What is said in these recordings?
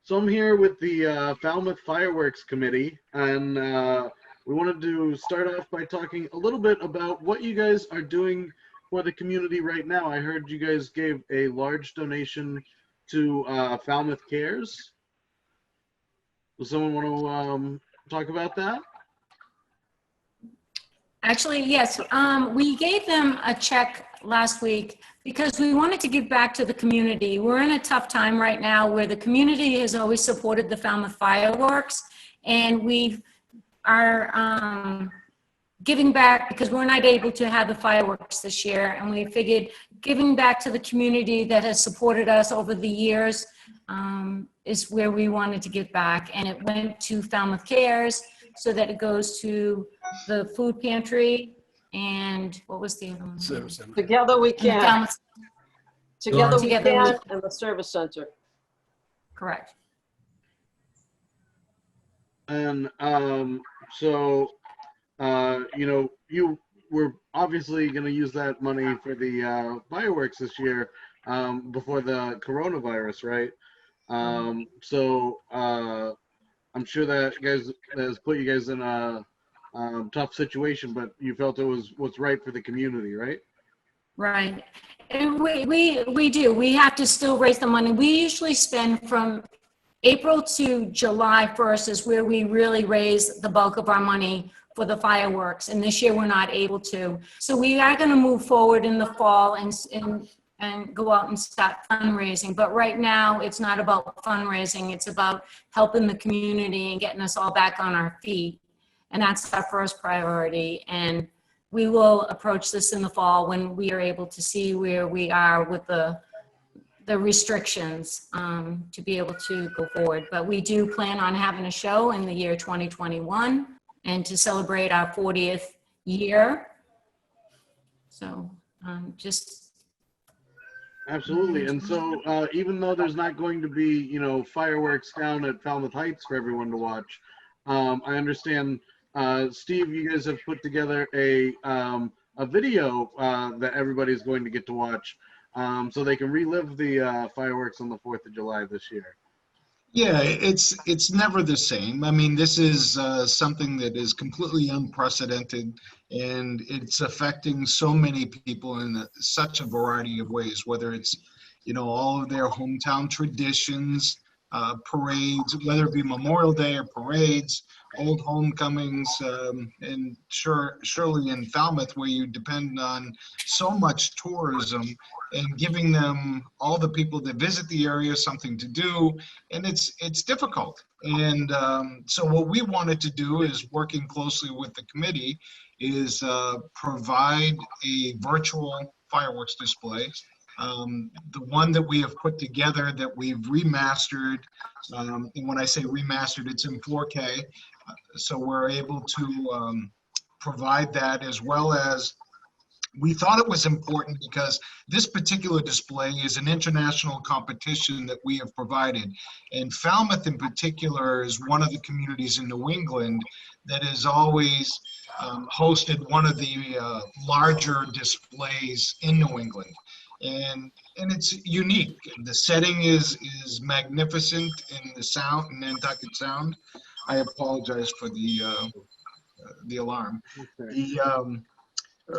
So I'm here with the Falmouth Fireworks Committee, and we wanted to start off by talking a little bit about what you guys are doing for the community right now. I heard you guys gave a large donation to Falmouth Cares. Does someone want to talk about that? Actually, yes. We gave them a check last week because we wanted to give back to the community. We're in a tough time right now where the community has always supported the Falmouth Fireworks, and we are giving back because we're not able to have the fireworks this year. And we figured giving back to the community that has supported us over the years is where we wanted to give back. And it went to Falmouth Cares so that it goes to the food pantry and what was the other one? Together We Can. Together We Together Can and the Service Center. Correct. And so, you know, you were obviously going to use that money for the fireworks this year before the coronavirus, right? So I'm sure that has put you guys in a tough situation, but you felt it was what's right for the community, right? Right. And we do. We have to still raise the money. We usually spend from April to July 1st is where we really raise the bulk of our money for the fireworks. And this year we're not able to. So we are going to move forward in the fall and go out and start fundraising. But right now it's not about fundraising. It's about helping the community and getting us all back on our feet. And that's our first priority. And we will approach this in the fall when we are able to see where we are with the restrictions to be able to go forward. But we do plan on having a show in the year 2021 and to celebrate our 40th year. So just. Absolutely. And so even though there's not going to be, you know, fireworks down at Falmouth Heights for everyone to watch, I understand, Steve, you guys have put together a video that everybody's going to get to watch so they can relive the fireworks on the 4th of July this year. Yeah, it's never the same. I mean, this is something that is completely unprecedented, and it's affecting so many people in such a variety of ways, whether it's, you know, all of their hometown traditions, parades, whether it be Memorial Day or parades, old homecomings, and surely in Falmouth, where you depend on so much tourism and giving them, all the people that visit the area, something to do, and it's difficult. And so what we wanted to do is, working closely with the committee, is provide a virtual fireworks display. The one that we have put together, that we've remastered, and when I say remastered, it's in 4K, so we're able to provide that, as well as we thought it was important because this particular display is an international competition that we have provided. And Falmouth in particular is one of the communities in New England that has always hosted one of the larger displays in New England. And it's unique. The setting is magnificent in the sound, Nantucket sound. I apologize for the alarm. Okay.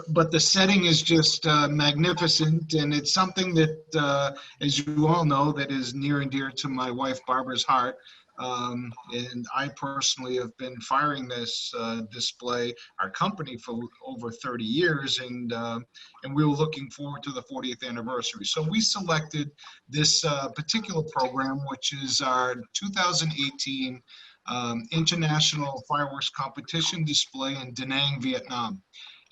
But the setting is just magnificent, and it's something that, as you all know, that is near and dear to my wife Barbara's heart. And I personally have been firing this display, our company, for over 30 years, and we were looking forward to the 40th anniversary. So we selected this particular program, which is our 2018 International Fireworks Competition display in Da Nang, Vietnam.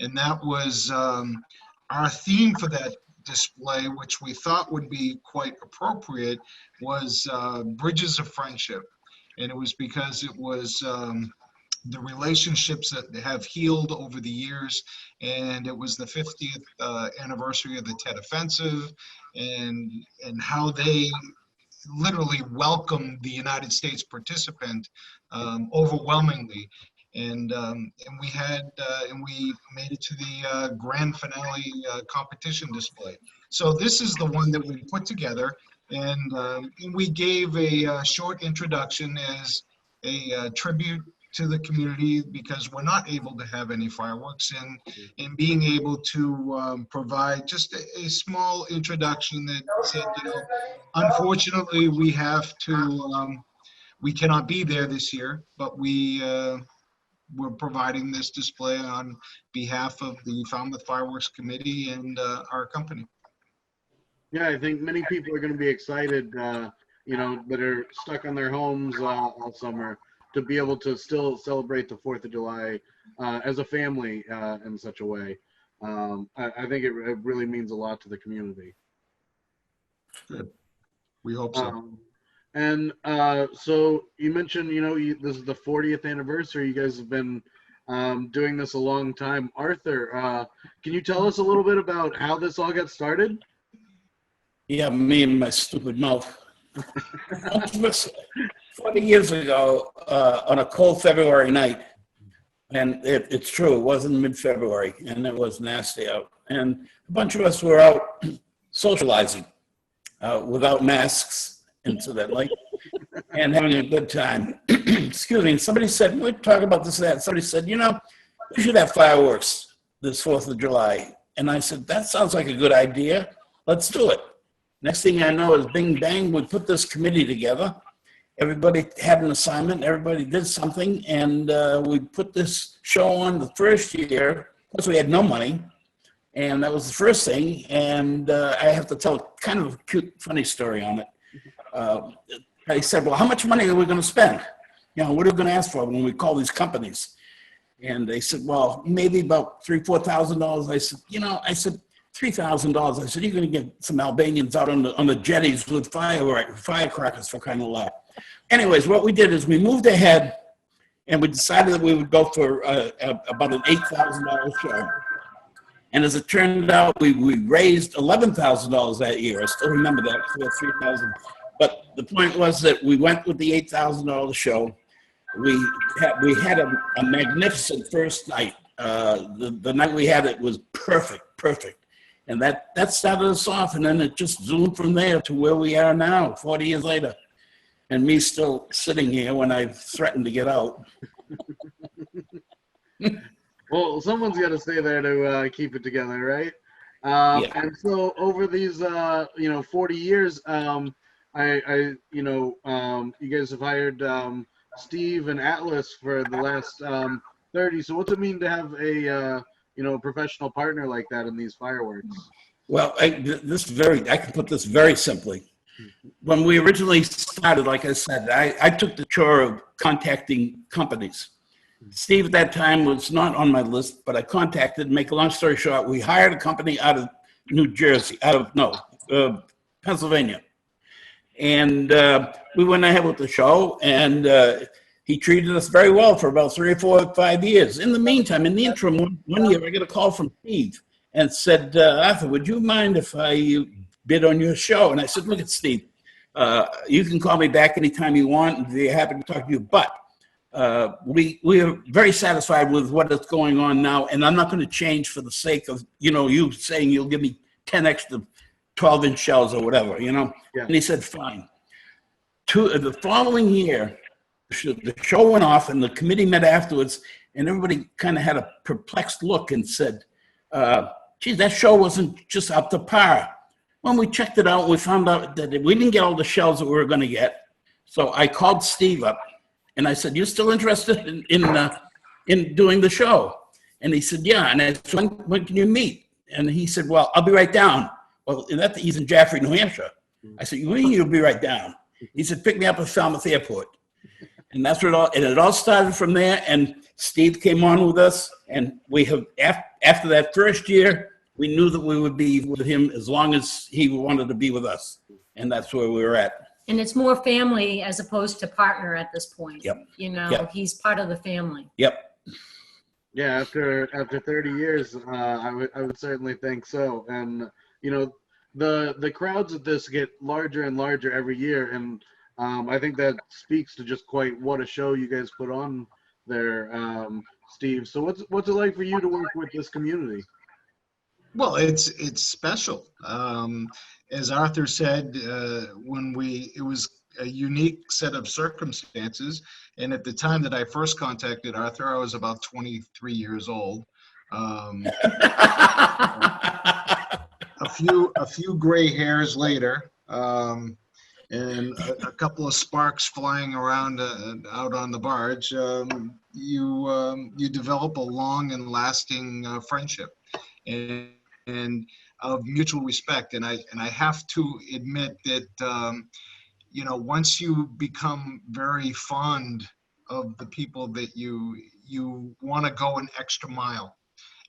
And that was our theme for that display, which we thought would be quite appropriate, was Bridges of Friendship. And it was because it was the relationships that have healed over the years, and it was the 50th anniversary of the Tet Offensive, and how they literally welcomed the United States participant overwhelmingly. And we made it to the grand finale competition display. So this is the one that we put together, And we gave a short introduction as a tribute to the community because we're not able to have any fireworks, and being able to provide just a small introduction that said, you know, unfortunately we have to, we cannot be there this year, but we're providing this display on behalf of the Falmouth Fireworks Committee and our company. Yeah, I think many people are going to be excited, you know, that are stuck on their homes all summer to be able to still celebrate the 4th of July as a family in such a way. I think it really means a lot to the community. Good. We hope so. And so you mentioned, you know, this is the 40th anniversary. You guys have been doing this a long time. Arthur, can you tell us a little bit about how this all got started? Yeah, me and my stupid mouth. 40 years ago, on a cold February night, and it's true, it wasn't mid-February, and it was nasty out. And a bunch of us were out socializing without masks, incidentally, and having a good time. Excuse me. And somebody said, we're talking about this and that. Somebody said, you know, we should have fireworks this 4th of July. And I said, that sounds like a good idea. Let's do it. Next thing I know is bing, bang, we put this committee together. Everybody had an assignment, everybody did something, and we put this show on the first year. Of course, we had no money, and that was the first thing. And I have to tell kind of a cute, funny story on it. I said, well, how much money are we going to spend? You know, what are we going to ask for when we call these companies? And they said, well, maybe about $3,000, $4,000. I said, you know, $3,000. I said, you're going to get some Albanians out on the jetties with firecrackers for kind of laugh. Anyways, what we did is we moved ahead and we decided that we would go for about an $8,000 show. And as it turned out, we raised $11,000 that year. I still remember that, $3,000. But the point was that we went with the $8,000 show. We had a magnificent first night. The night we had it was perfect. And that started us off, and then it just zoomed from there to where we are now, 40 years later. And me still sitting here when I threatened to get out. Well, someone's got to stay there to keep it together, right? Yeah. And so over these, 40 years, you guys have hired Steve and Atlas for the last 30. So what's it mean to have a professional partner like that in these fireworks? Well, I can put this very simply. When we originally started, like I said, I took the chore of contacting companies. Steve at that time was not on my list, but I contacted, make a long story short, we hired a company out of Pennsylvania. And we went ahead with the show, and he treated us very well for about 3 or 4 or 5 years. In the meantime, in the interim, one year I got a call from Steve and said, Arthur, would you mind if I bid on your show? And I said, look at Steve, you can call me back anytime you want and be happy to talk to you. But we are very satisfied with what is going on now. And I'm not going to change for the sake of, you saying you'll give me 10 extra 12-inch shells or whatever, Yeah. And he said, fine. The following year, the show went off and the committee met afterwards, and everybody kind of had a perplexed look and said, geez, that show wasn't just up to par. When we checked it out, we found out that we didn't get all the shells that we were going to get. So I called Steve up and I said, you still interested in doing the show? And he said, yeah. And I said, when can you meet? And he said, well, I'll be right down. Well, he's in Jaffrey, New Hampshire. I said, you'll be right down. He said, pick me up at Falmouth Airport. And that's where it all started from there. And Steve came on with us. And we have, after that first year, we knew that we would be with him as long as he wanted to be with us. And that's where we were at. And it's more family as opposed to partner at this point. Yep. Yep. He's part of the family. Yep. Yeah, after 30 years, I would certainly think so. And the crowds at this get larger and larger every year, and I think that speaks to just quite what a show you guys put on there, Steve. So what's it like for you to work with this community? Well, it's special. As Arthur said, it was a unique set of circumstances, and at the time that I first contacted Arthur, I was about 23 years old. A few gray hairs later, and a couple of sparks flying around out on the barge, you develop a long and lasting friendship, and of mutual respect. And I have to admit that once you become very fond of the people that you want to go an extra mile,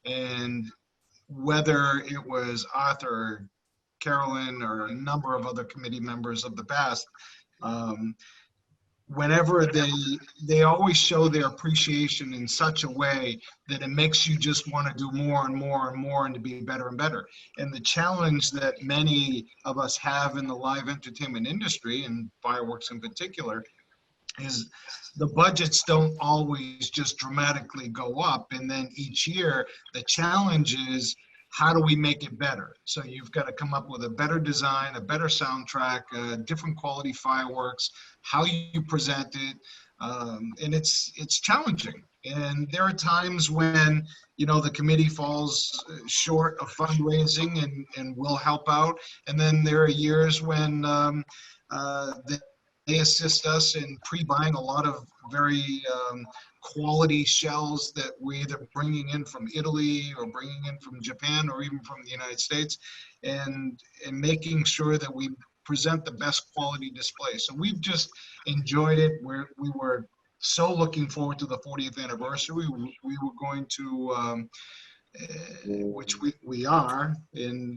and whether it was Arthur, Carolyn, or a number of other committee members of the past, whenever they always show their appreciation in such a way that it makes you just want to do more and more and more and to be better and better. And the challenge that many of us have in the live entertainment industry, and fireworks in particular, is the budgets don't always just dramatically go up, and then each year the challenge is, how do we make it better? So you've got to come up with a better design, a better soundtrack, different quality fireworks, how you present it, and it's challenging. And there are times when the committee falls short of fundraising, and will help out, and then there are years when they assist us in pre-buying a lot of very quality shells that we're either bringing in from Italy or bringing in from Japan or even from the United States, and making sure that we present the best quality display. So we've just enjoyed it. We were so looking forward to the 40th anniversary. We were going to, which we are,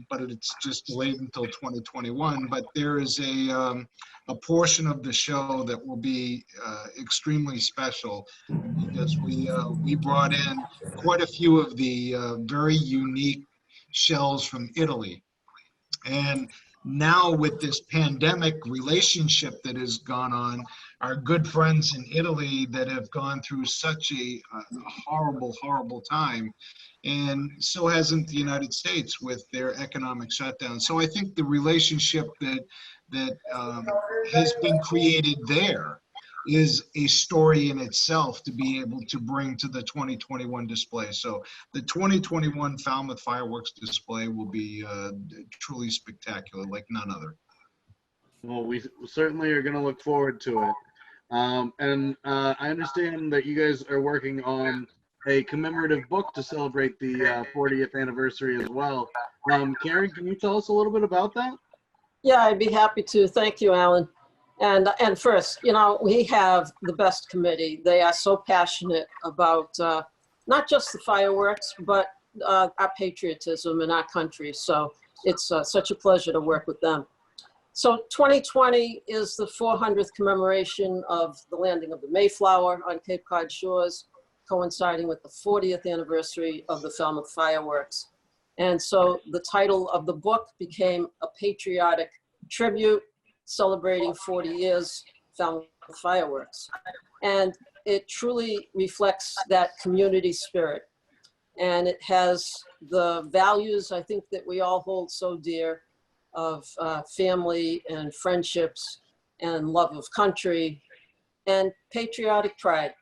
but it's just delayed until 2021. But there is a portion of the show that will be extremely special, because we brought in quite a few of the very unique shells from Italy. And now with this pandemic relationship that has gone on, our good friends in Italy that have gone through such a horrible, horrible time, and so hasn't the United States with their economic shutdown. So I think the relationship that has been created there is a story in itself to be able to bring to the 2021 display. So the 2021 Falmouth Fireworks display will be truly spectacular, like none other. Well, we certainly are going to look forward to it. And I understand that you guys are working on a commemorative book to celebrate the 40th anniversary as well. Karen, can you tell us a little bit about that? Yeah, I'd be happy to. Thank you, Alan. And first, we have the best committee. They are so passionate about not just the fireworks, but our patriotism and our country. So it's such a pleasure to work with them. So 2020 is the 400th commemoration of the landing of the Mayflower on Cape Cod shores, coinciding with the 40th anniversary of the Falmouth Fireworks. And so the title of the book became A Patriotic Tribute, celebrating 40 years Falmouth Fireworks. And it truly reflects that community spirit. And it has the values, I think, that we all hold so dear, of family and friendships and love of country and patriotic pride.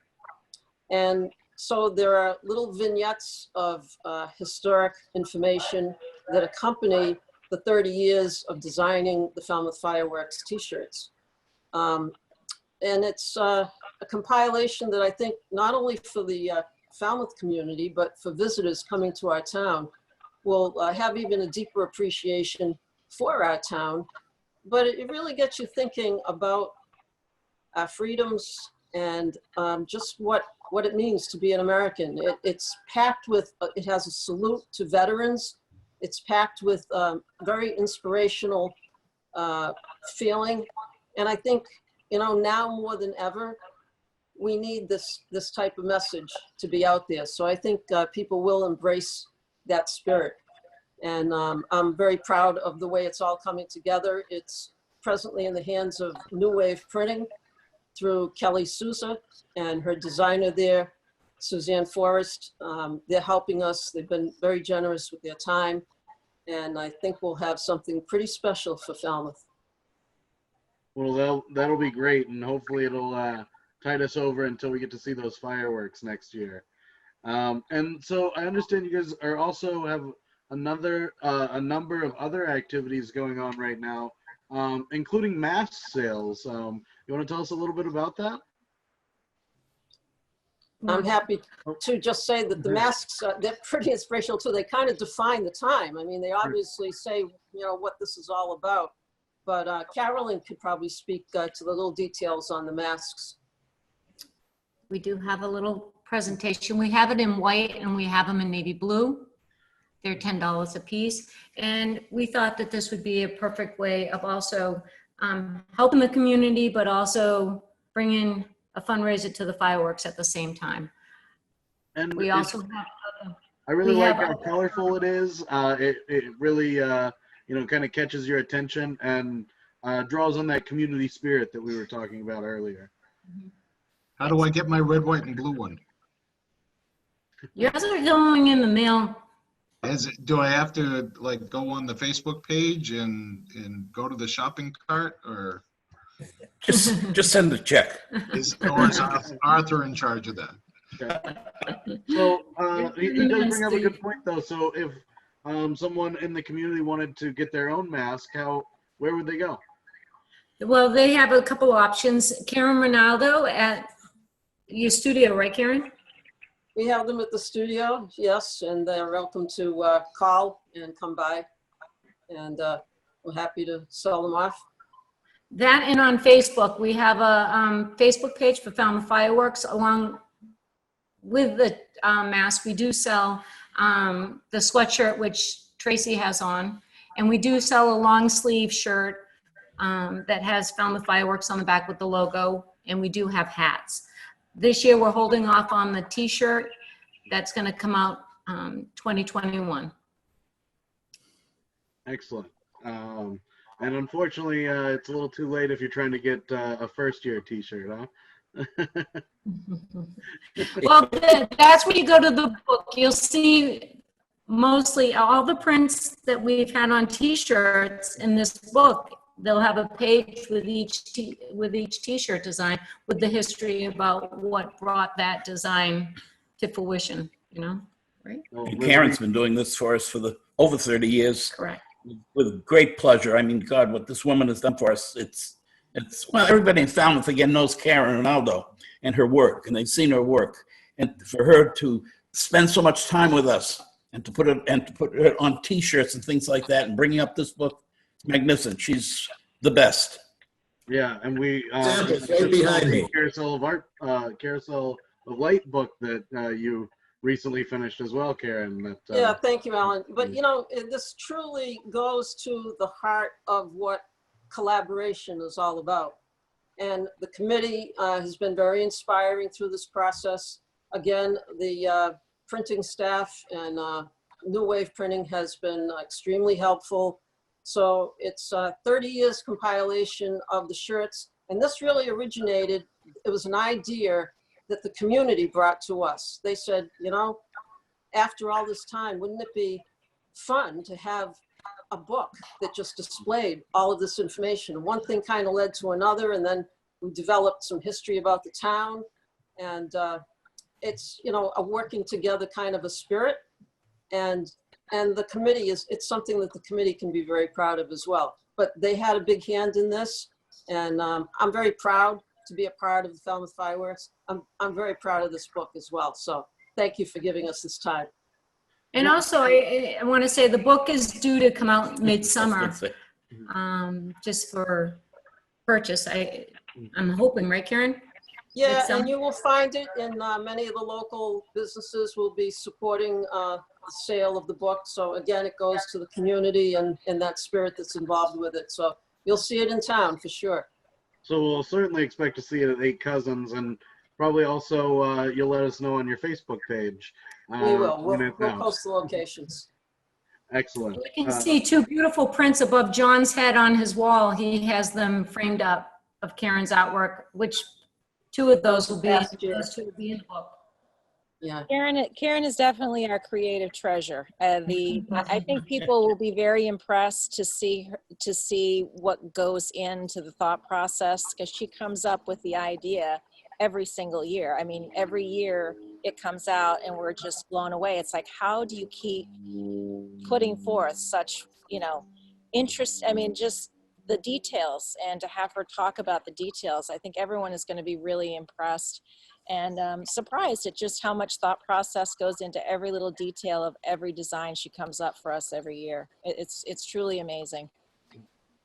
And so there are little vignettes of historic information that accompany the 30 years of designing the Falmouth Fireworks t-shirts. And it's a compilation that I think not only for the Falmouth community, but for visitors coming to our town will have even a deeper appreciation for our town. But it really gets you thinking about our freedoms and just what it means to be an American. It's packed with, it has a salute to veterans. It's packed with very inspirational feeling. And I think, now more than ever, we need this type of message to be out there. So I think people will embrace that spirit. And I'm very proud of the way it's all coming together. It's presently in the hands of New Wave Printing through Kelly Souza and her designer there, Suzanne Forrest. They're helping us. They've been very generous with their time And I think we'll have something pretty special for Falmouth. Well, that'll be great, and hopefully it'll tide us over until we get to see those fireworks next year. And so I understand you guys are also have a number of other activities going on right now, including mask sales. You want to tell us a little bit about that? I'm happy to just say that the masks, they're pretty inspirational too. They kind of define the time. I mean, they obviously say, what this is all about. But Carolyn could probably speak to the little details on the masks. We do have a little presentation. We have it in white and we have them in navy blue. They're $10 a piece. And we thought that this would be a perfect way of also helping the community, but also bringing a fundraiser to the fireworks at the same time. And we also have, I really like how colorful it is. It really, kind of catches your attention and draws on that community spirit that we were talking about earlier. How do I get my red, white, and blue one? yours are going in the mail. Do I have to like go on the Facebook page and go to the shopping cart, or Just send the check. is Arthur in charge of that? Okay. So he does bring up a good point, though. So if someone in the community wanted to get their own mask, where would they go? Well, they have a couple options. Karen Ronaldo at your studio, right, Karen? We have them at the studio, yes, and they're welcome to call and come by. And we're happy to sell them off. That and on Facebook, we have a Facebook page for Falmouth Fireworks. Along with the mask, we do sell the sweatshirt, which Tracy has on, and we do sell a long sleeve shirt that has Falmouth Fireworks on the back with the logo, and we do have hats. This year, we're holding off on the t-shirt that's going to come out 2021. Excellent. And unfortunately, it's a little too late if you're trying to get a first-year t-shirt, huh? Well, that's when you go to the book. You'll see mostly all the prints that we've had on t-shirts in this book. They'll have a page with each t-shirt design with the history about what brought that design to fruition, right? And Karen's been doing this for us for over 30 years. Correct. With great pleasure. I mean, God, what this woman has done for us, it's well, everybody in Falmouth again knows Karen Ronaldo and her work, and they've seen her work. And for her to spend so much time with us and to put it on t-shirts and things like that and bringing up this book, magnificent. She's the best. Yeah, and we right behind me. Carousel of Light book that you recently finished as well, Karen. Yeah, thank you, Alan. But this truly goes to the heart of what collaboration is all about. And the committee has been very inspiring through this process. Again, the printing staff and New Wave Printing has been extremely helpful. So it's 30 years compilation of the shirts. And this really originated, it was an idea that the community brought to us. They said, after all this time, wouldn't it be fun to have a book that just displayed all of this information? One thing kind of led to another, and then we developed some history about the town. And it's, a working together kind of a spirit. And the committee it's something that the committee can be very proud of as well. But they had a big hand in this, and I'm very proud to be a part of the Falmouth Fireworks. I'm very proud of this book as well. So thank you for giving us this time. And also, I want to say the book is due to come out midsummer, just for purchase. I'm hoping, right, Karen? Yeah, and you will find it in many of the local businesses will be supporting the sale of the book. So again, it goes to the community and that spirit that's involved with it. So you'll see it in town for sure. So we'll certainly expect to see it at 8 Cousins, and probably also you'll let us know on your Facebook page. We will. We'll post the locations. Excellent. You can see 2 beautiful prints above John's head on his wall. He has them framed up of Karen's artwork, which 2 of those will be in the book. Yeah. Karen is definitely our creative treasure. I think people will be very impressed to see what goes into the thought process, because she comes up with the idea every single year. I mean, every year it comes out and we're just blown away. It's like, how do you keep putting forth such, interest? I mean, just the details, and to have her talk about the details, I think everyone is going to be really impressed and surprised at just how much thought process goes into every little detail of every design she comes up for us every year. It's truly amazing.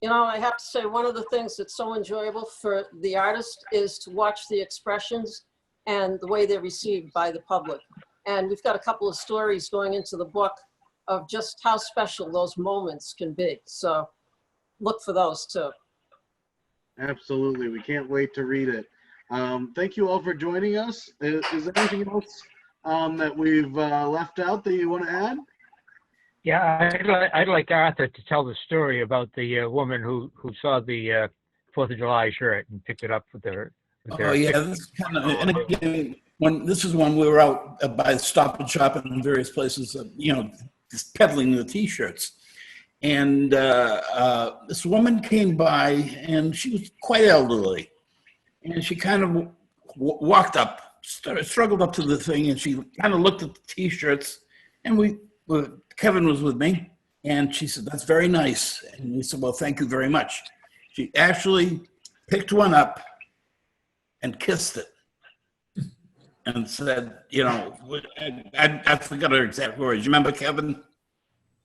I have to say, one of the things that's so enjoyable for the artist is to watch the expressions and the way they're received by the public. And we've got a couple of stories going into the book of just how special those moments can be. So look for those too. Absolutely. We can't wait to read it. Thank you all for joining us. Is there anything else that we've left out that you want to add? Yeah, I'd like Arthur to tell the story about the woman who saw the 4th of July shirt and picked it up with her. Oh yeah, this is kind of, and again, this is when we were out by Stop and Shop in various places, just peddling the T-shirts. And this woman came by, and she was quite elderly. And she kind of walked up, struggled up to the thing, and she kind of looked at the T-shirts. And Kevin was with me, and she said, "That's very nice." And we said, "Well, thank you very much." She actually picked one up and kissed it, and said, I forgot her exact words. You remember, Kevin?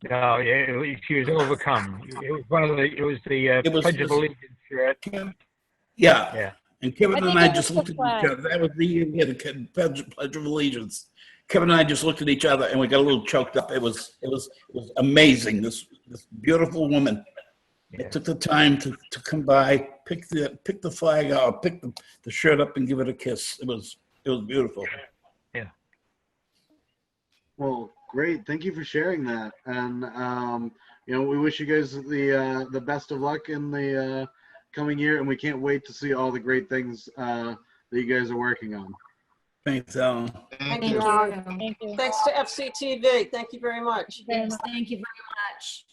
No, she was overcome. It was the Pledge of Allegiance shirt. Yeah. And Kevin and I it just was looked the at flag. each other. That was the year we had the Pledge of Allegiance. Kevin and I just looked at each other, and we got a little choked up. It was amazing. This beautiful woman. Yeah. It took the time to come by, pick the flag out, pick the shirt up, and give it a kiss. It was beautiful. Yeah. Well, great. Thank you for sharing that. And we wish you guys the best of luck in the coming year, and we can't wait to see all the great things that you guys are working on. Thanks, Alan. Thank Thank you. you. Thank you. Thanks to FCTV. Thank you very much. Thank you very much.